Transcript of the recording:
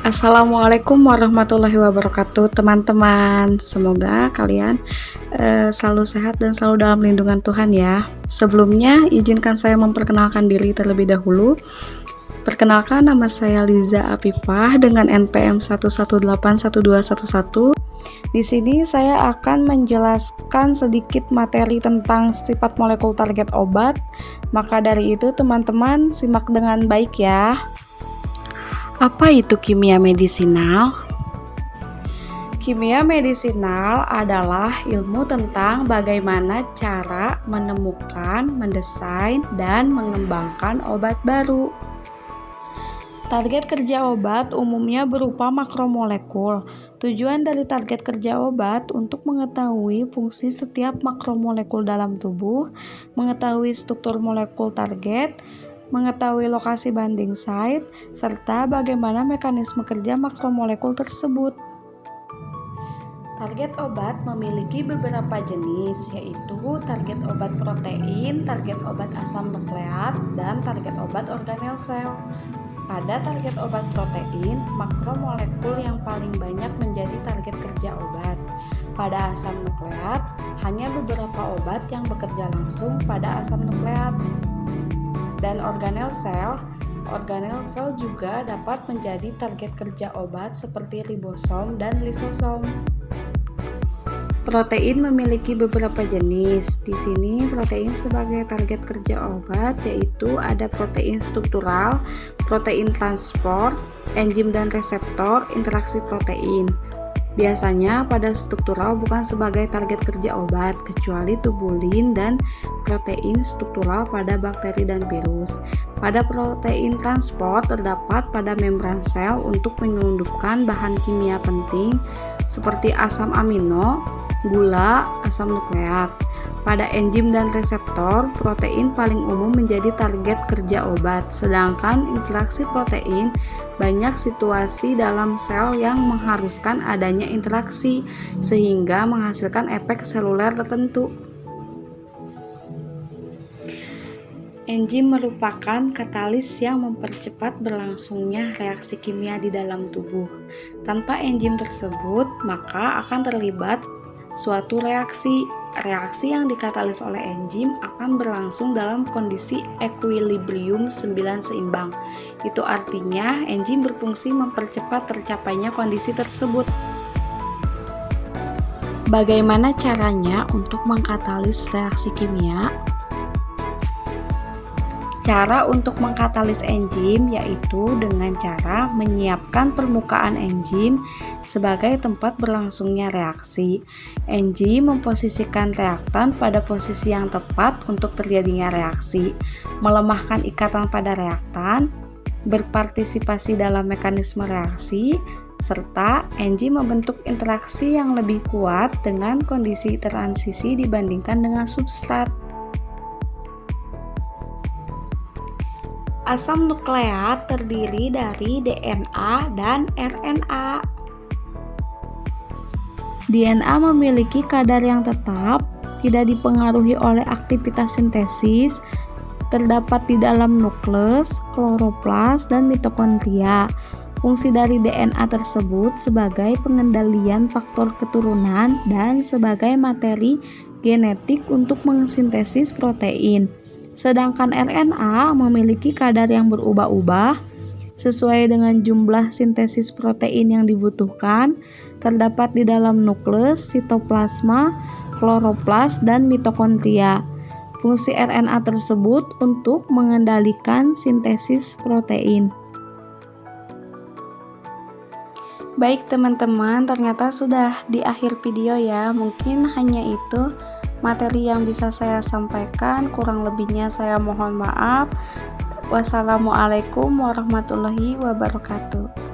Assalamualaikum warahmatullahi wabarakatuh, teman-teman. Semoga kalian selalu sehat dan selalu dalam lindungan Tuhan ya. Sebelumnya, izinkan saya memperkenalkan diri terlebih dahulu. Perkenalkan, nama saya Liza Apifah dengan NPM 1181211. Di sini saya akan menjelaskan sedikit materi tentang sifat molekul target obat. Maka dari itu, teman-teman simak dengan baik ya. Apa itu kimia medisinal? Kimia medisinal adalah ilmu tentang bagaimana cara menemukan, mendesain, dan mengembangkan obat baru. Target kerja obat umumnya berupa makromolekul. Tujuan dari target kerja obat untuk mengetahui fungsi setiap makromolekul dalam tubuh, mengetahui struktur molekul target, mengetahui lokasi binding site, serta bagaimana mekanisme kerja makromolekul tersebut. Target obat memiliki beberapa jenis, yaitu target obat protein, target obat asam nukleat, dan target obat organel sel. Pada target obat protein, makromolekul yang paling banyak menjadi target kerja obat. Pada asam nukleat, hanya beberapa obat yang bekerja langsung pada asam nukleat. Dan organel sel juga dapat menjadi target kerja obat seperti ribosom dan lisosom. Protein memiliki beberapa jenis. Di sini protein sebagai target kerja obat yaitu ada protein struktural, protein transport, enzim dan reseptor, interaksi protein. Biasanya pada struktural bukan sebagai target kerja obat, kecuali tubulin dan protein struktural pada bakteri dan virus. Pada protein transport terdapat pada membran sel untuk menyelundupkan bahan kimia penting seperti asam amino, gula, asam nukleat. Pada enzim dan reseptor, protein paling umum menjadi target kerja obat, sedangkan interaksi protein banyak situasi dalam sel yang mengharuskan adanya interaksi sehingga menghasilkan efek seluler tertentu. Enzim merupakan katalis yang mempercepat berlangsungnya reaksi kimia di dalam tubuh. Tanpa enzim tersebut, maka akan terlibat suatu reaksi. Reaksi yang dikatalis oleh enzim akan berlangsung dalam kondisi equilibrium 9 seimbang. Itu artinya enzim berfungsi mempercepat tercapainya kondisi tersebut. Bagaimana caranya untuk mengkatalis reaksi kimia? Cara untuk mengkatalis enzim yaitu dengan cara menyiapkan permukaan enzim sebagai tempat berlangsungnya reaksi. Enzim memposisikan reaktan pada posisi yang tepat untuk terjadinya reaksi, melemahkan ikatan pada reaktan, berpartisipasi dalam mekanisme reaksi, serta enzim membentuk interaksi yang lebih kuat dengan kondisi transisi dibandingkan dengan substrat. Asam nukleat terdiri dari DNA dan RNA. DNA memiliki kadar yang tetap, tidak dipengaruhi oleh aktivitas sintesis, terdapat di dalam nukleus, kloroplas, dan mitokondria. Fungsi dari DNA tersebut sebagai pengendalian faktor keturunan dan sebagai materi genetik untuk mensintesis protein. Sedangkan RNA memiliki kadar yang berubah-ubah sesuai dengan jumlah sintesis protein yang dibutuhkan, terdapat di dalam nukleus, sitoplasma, kloroplas, dan mitokondria. Fungsi RNA tersebut untuk mengendalikan sintesis protein. Baik teman-teman, ternyata sudah di akhir video ya. Mungkin hanya itu materi yang bisa saya sampaikan, kurang lebihnya saya mohon maaf. Wassalamualaikum warahmatullahi wabarakatuh.